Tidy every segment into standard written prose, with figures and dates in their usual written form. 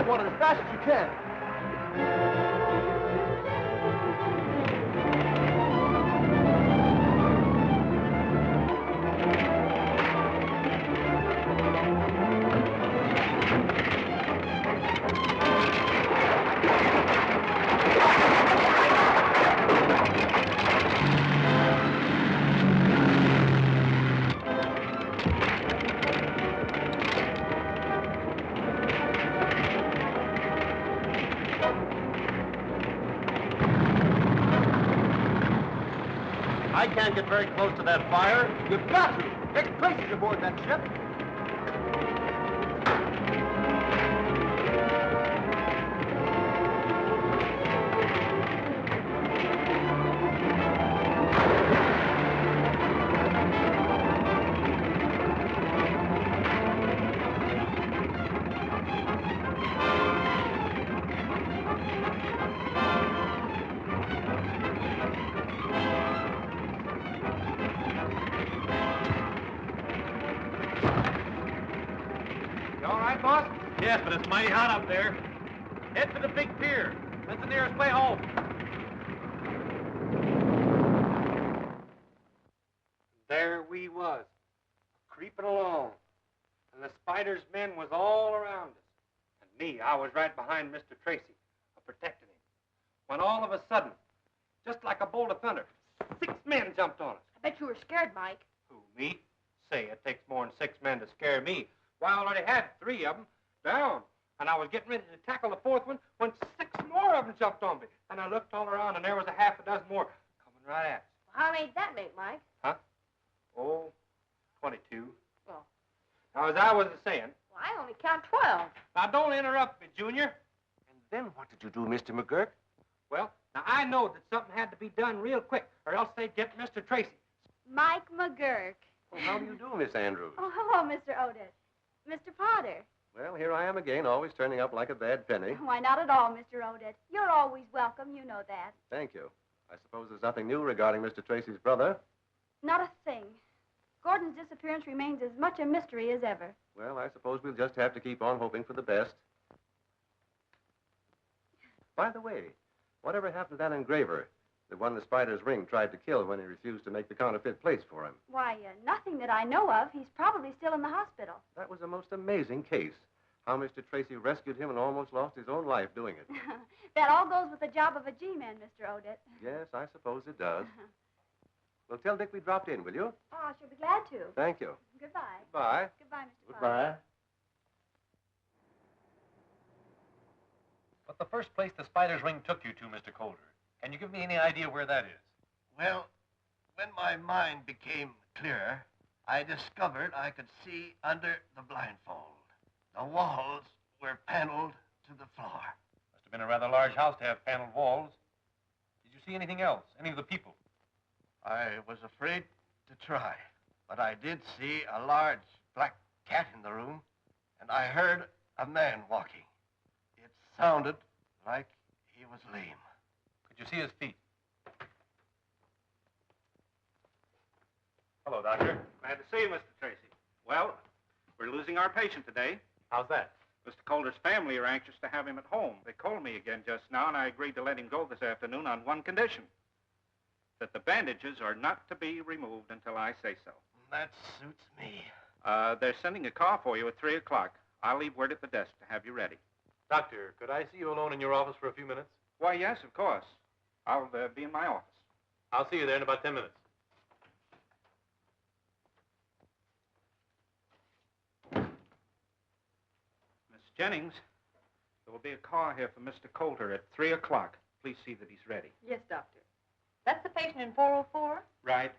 Get one as fast as you can. I can't get very close to that fire. You've got to. Dick Tracy's aboard that ship. Yes, but it's mighty hot up there. Head for the big pier. That's the nearest way home. There we was, creeping along. And the spider's men was all around us. And me, I was right behind Mr. Tracy, protecting him. When all of a sudden, just like a bolt of thunder, 6 men jumped on us. I bet you were scared, Mike. Who, me? Say, it takes more than 6 men to scare me. Why, I already had 3 of them down. And I was getting ready to tackle the 4th one when 6 more of them jumped on me. And I looked all around, and there was a half a dozen more coming right at us. Well, how many did that make, Mike? Huh? Oh, 22. Well. Now, as I was saying... Well, I only count 12. Now, don't interrupt me, Junior. And then what did you do, Mr. McGurk? Well, now, I know that something had to be done real quick, or else they'd get Mr. Tracy. Mike McGurk. Well, how do you do, Miss Andrews? Oh, hello, Mr. Otis. Mr. Potter. Well, here I am again, always turning up like a bad penny. Why, not at all, Mr. Otis. You're always welcome, you know that. Thank you. I suppose there's nothing new regarding Mr. Tracy's brother? Not a thing. Gordon's disappearance remains as much a mystery as ever. Well, I suppose we'll just have to keep on hoping for the best. By the way, whatever happened to that engraver? The one the spider's ring tried to kill when he refused to make the counterfeit plates for him. Why, nothing that I know of. He's probably still in the hospital. That was a most amazing case. How Mr. Tracy rescued him and almost lost his own life doing it. That all goes with the job of a G-man, Mr. Odette. Yes, I suppose it does. Well, tell Dick we dropped in, will you? Oh, I shall be glad to. Thank you. Goodbye. Bye. Goodbye, Mr. Goodbye. Potter. But the first place the spider's ring took you to, Mr. Calder, can you give me any idea where that is? Well, when my mind became clearer, I discovered I could see under the blindfold. The walls were paneled to the floor. Must have been a rather large house to have paneled walls. Did you see anything else? Any of the people? I was afraid to try, but I did see a large black cat in the room, and I heard a man walking. It sounded like he was lame. Could you see his feet? Hello, Doctor. Glad to see you, Mr. Tracy. Well, we're losing our patient today. How's that? Mr. Calder's family are anxious to have him at home. They called me again just now, and I agreed to let him go this afternoon on one condition. That the bandages are not to be removed until I say so. That suits me. They're sending a car for you at 3 o'clock. I'll leave word at the desk to have you ready. Doctor, could I see you alone in your office for a few minutes? Why, yes, of course. I'll be in my office. I'll see you there in about 10 minutes. Miss Jennings, there will be a car here for Mr. Calder at 3 o'clock. Please see that he's ready. Yes, Doctor. That's the patient in 404? Right.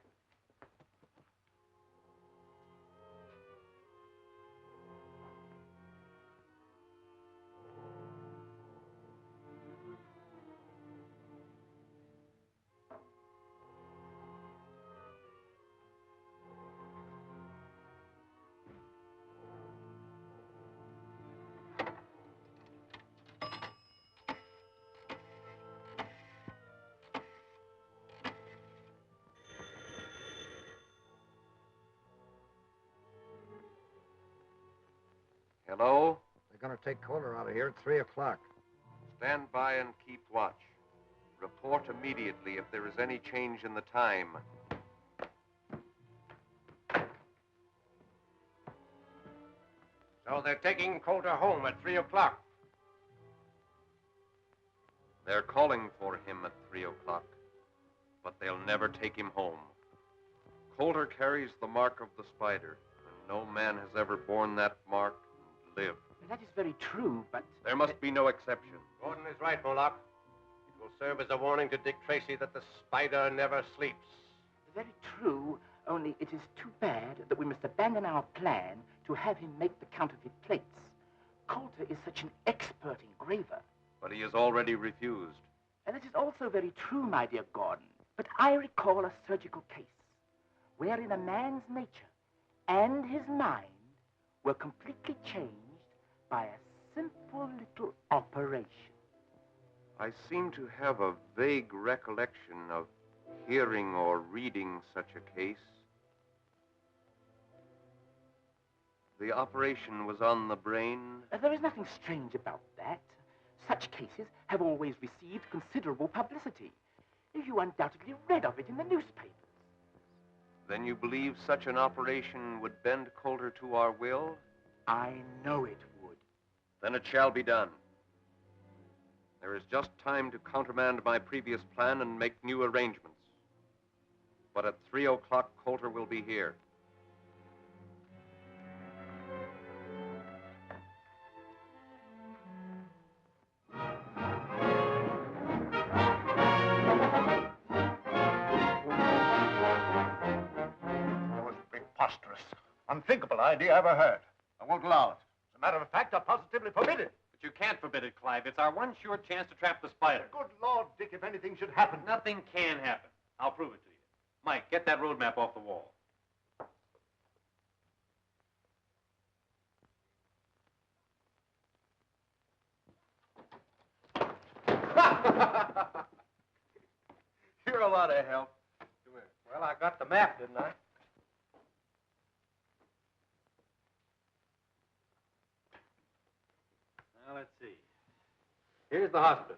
Hello? The going to take Coulter out of here at 3 o'clock. Stand by and keep watch. Report immediately if there is any change in the time. So they're taking Coulter home at 3 o'clock. They're calling for him at 3 o'clock, but they'll never take him home. Coulter carries the mark of the spider, and no man has ever borne that mark and lived. That is very true, but... There must be no exception. Gordon is right, Moloch. It will serve as a warning to Dick Tracy that the spider never sleeps. Very true, only it is too bad that we must abandon our plan to have him make the counterfeit plates. Coulter is such an expert engraver. But he has already refused. And it is also very true, my dear Gordon. But I recall a surgical case wherein a man's nature and his mind were completely changed by a simple little operation. I seem to have a vague recollection of hearing or reading such a case. The operation was on the brain. There is nothing strange about that. Such cases have always received considerable publicity. You undoubtedly read of it in the newspapers. Then you believe such an operation would bend Coulter to our will? I know it would. Then it shall be done. There is just time to countermand my previous plan and make new arrangements. But at 3 o'clock, Coulter will be here. Preposterous. Unthinkable idea I ever heard. I won't allow it. As a matter of fact, I positively forbid it. But you can't forbid it, Clive. It's our one sure chance to trap the spider. Good Lord, Dick, if anything should happen. Nothing can happen. I'll prove it to you. Mike, get that road map off the wall. You're a lot of help. Come here. Well, I got the map, didn't I? Now, let's see. Here's the hospital.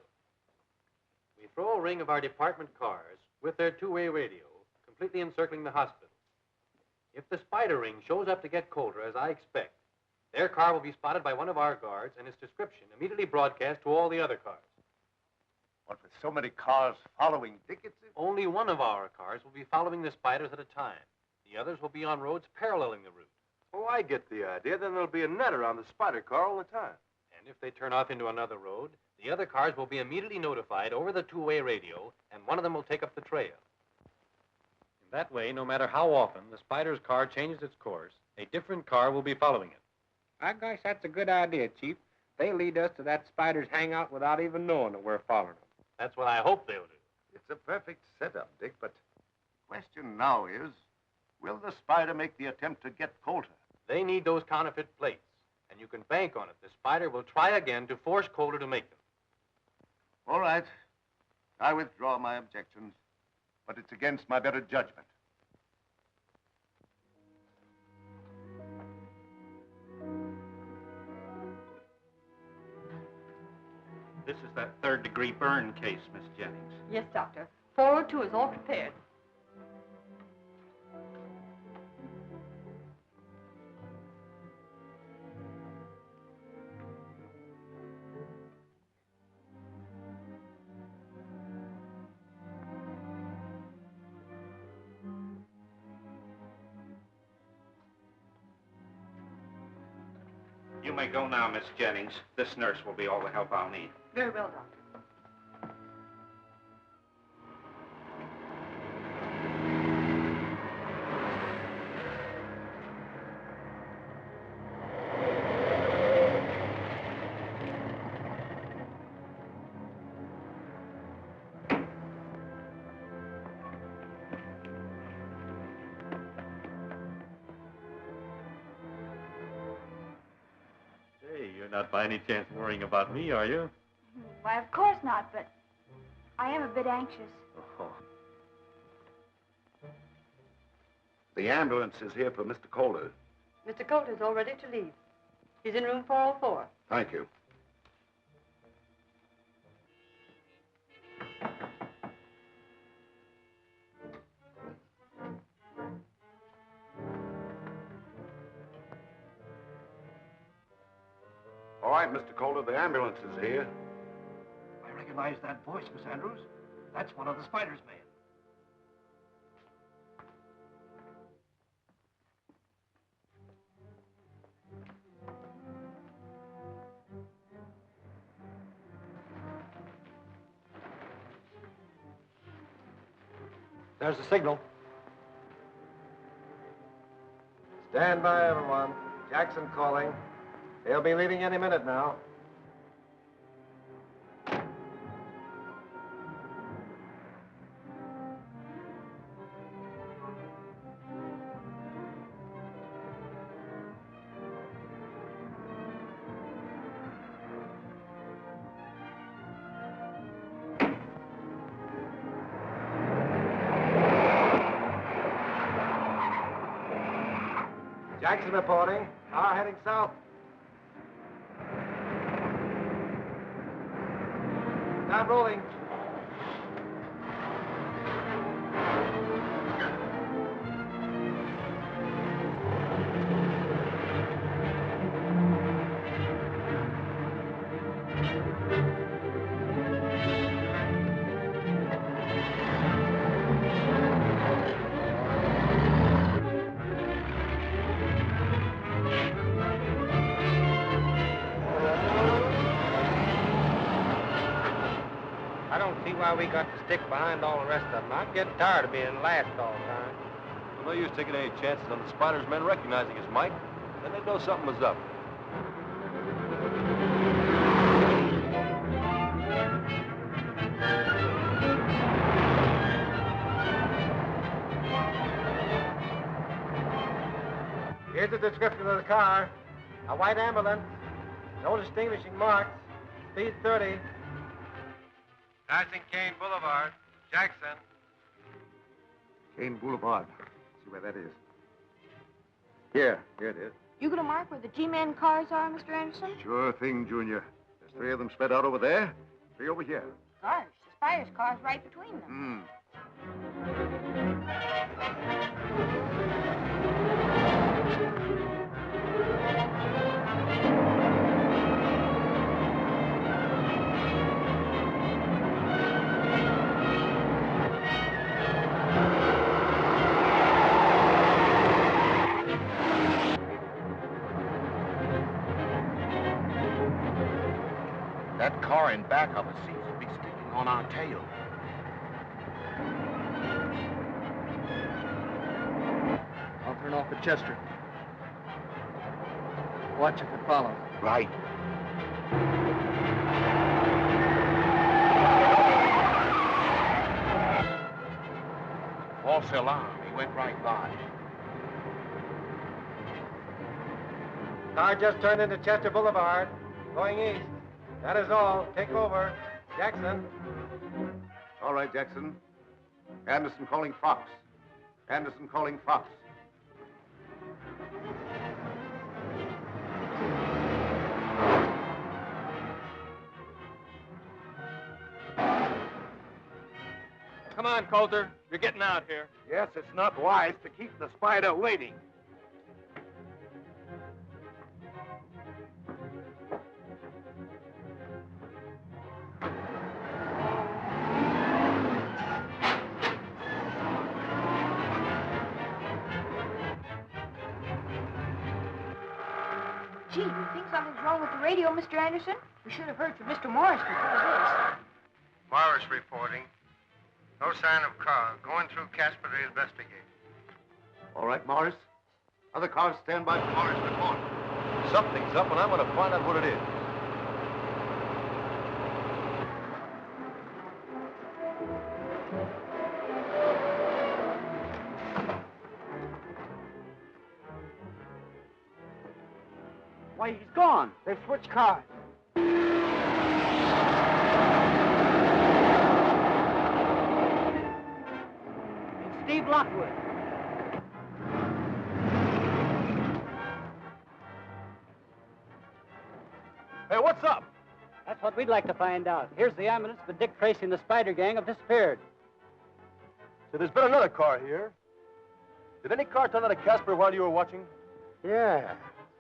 We throw a ring of our department cars with their two-way radio, completely encircling the hospital. If the spider ring shows up to get Coulter, as I expect, their car will be spotted by one of our guards and its description immediately broadcast to all the other cars. What, with so many cars following Dick, it's... Only one of our cars will be following the spiders at a time. The others will be on roads paralleling the route. Oh, I get the idea. Then there'll be a net around the spider car all the time. And if they turn off into another road, the other cars will be immediately notified over the two-way radio, and one of them will take up the trail. In that way, no matter how often the spider's car changes its course, a different car will be following it. I guess that's a good idea, Chief. They lead us to that spider's hangout without even knowing that we're following them. That's what I hope they'll do. It's a perfect setup, Dick, but the question now is, will the spider make the attempt to get Coulter? They need those counterfeit plates, and you can bank on it. The spider will try again to force Coulter to make them. All right. I withdraw my objections, but it's against my better judgment. This is that third-degree burn case, Miss Jennings. Yes, Doctor. 402 is all prepared. You may go now, Miss Jennings. This nurse will be all the help I'll need. Very well, Doctor. Hey, you're not by any chance worrying about me, are you? Why, of course not, but I am a bit anxious. Oh. The ambulance is here for Mr. Coulter. Mr. Coulter's all ready to leave. She's in room 404. Thank you. All right, Mr. Calder, the ambulance is here. I recognize that voice, Miss Andrews. That's one of the spider's men. There's the signal. Stand by, everyone. Jackson calling. They'll be leaving any minute now. Jackson reporting. Car heading south. Start rolling. I don't see why we got to stick behind all the rest of them. I'm getting tired of being last all the time. Well, no use taking any chances on the spider's men recognizing us, Mike. Then they'd know something was up. Here's the description of the car. A white ambulance. No distinguishing marks. Speed 30. Passing Kane Boulevard. Jackson. Kane Boulevard. See where that is. Here it is. You gonna mark where the G-Man cars are, Mr. Anderson? Sure thing, Junior. There's 3 of them spread out over there, 3 over here. Gosh, the spider's car's right between them. That car in back of us seems to be sticking on our tail. I'll turn off at Chester. Watch if it follows. Right. False alarm. He went right by. Car just turned into Chester Boulevard, going east. That is all. Take over. Jackson. All right, Jackson. Anderson calling Fox. Anderson calling Fox. Come on, Coulter. You're getting out here. Yes, it's not wise to keep the spider waiting. Gee, do you think something's wrong with the radio, Mr. Anderson? We should have heard from Mr. Morris before this. Morris reporting. No sign of car. Going through Casper to investigate. All right, Morris. Other cars stand by for Morris report. Something's up, and I'm going to find out what it is. Why, he's gone. They've switched cars. It's Steve Lockwood. Hey, what's up? That's what we'd like to find out. Here's the ambulance, but Dick Tracy and the Spider Gang have disappeared. So there's been another car here. Did any car turn out of Casper while you were watching? Yeah.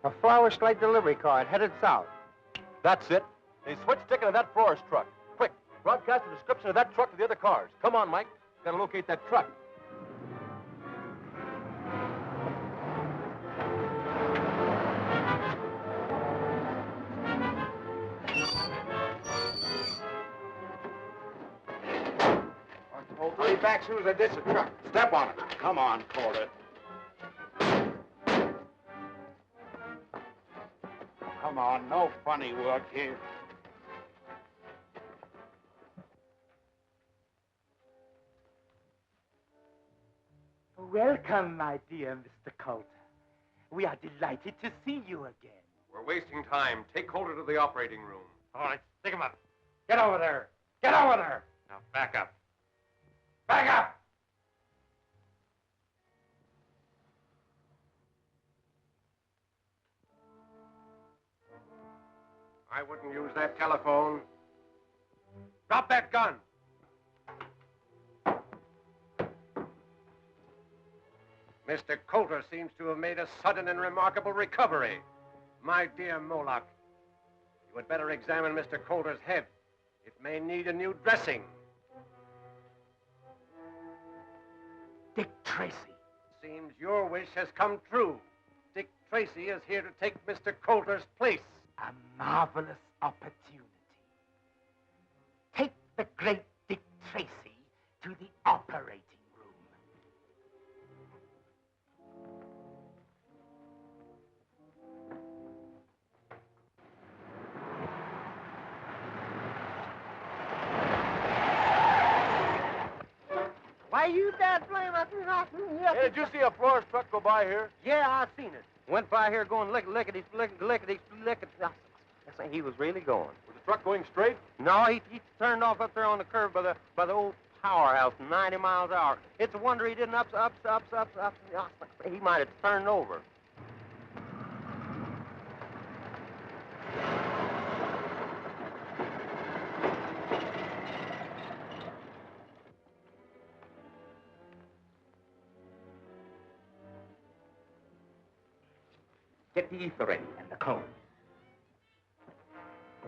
A flower slate delivery car. It headed south. That's it. They switched ticket to that florist truck. Quick, broadcast a description of that truck to the other cars. Come on, Mike. Gotta locate that truck. Hurry back as soon as I ditch the truck. Step on it. Come on, Calder. Come on, no funny work here. Welcome, my dear Mr. Coulter. We are delighted to see you again. We're wasting time. Take Coulter to the operating room. All right, stick him up. Get over there. Get over there. Now, back up. Back up! I wouldn't use that telephone. Drop that gun. Mr. Coulter seems to have made a sudden and remarkable recovery. My dear Moloch, you had better examine Mr. Coulter's head. It may need a new dressing. Dick Tracy. Seems your wish has come true. Dick Tracy is here to take Mr. Coulter's place. A marvelous opportunity. Take the great Dick Tracy to the operating room. Why you that blame us? Hey, did you see a florist truck go by here? Yeah, I seen it. Went by here going lickety. He was really going. Was the truck going straight? No, he turned off up there on the curb by the old powerhouse, 90 miles an hour. It's a wonder he didn't up. He might have turned over. Get the ether ready and the cone.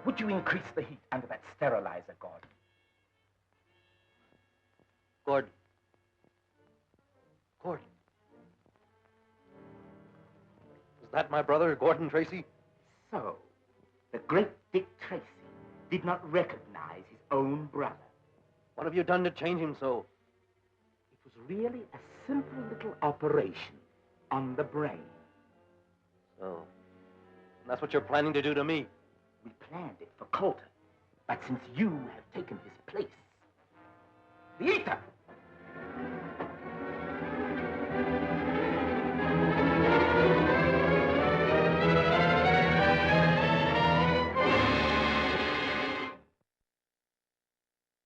Would you increase the heat under that sterilizer, Gordon? Gordon. Is that my brother, Gordon Tracy? So, the great Dick Tracy did not recognize his own brother. What have you done to change him so? It was really a simple little operation on the brain. So, that's what you're planning to do to me? We planned it for Coulter, but since you have taken his place, the ether!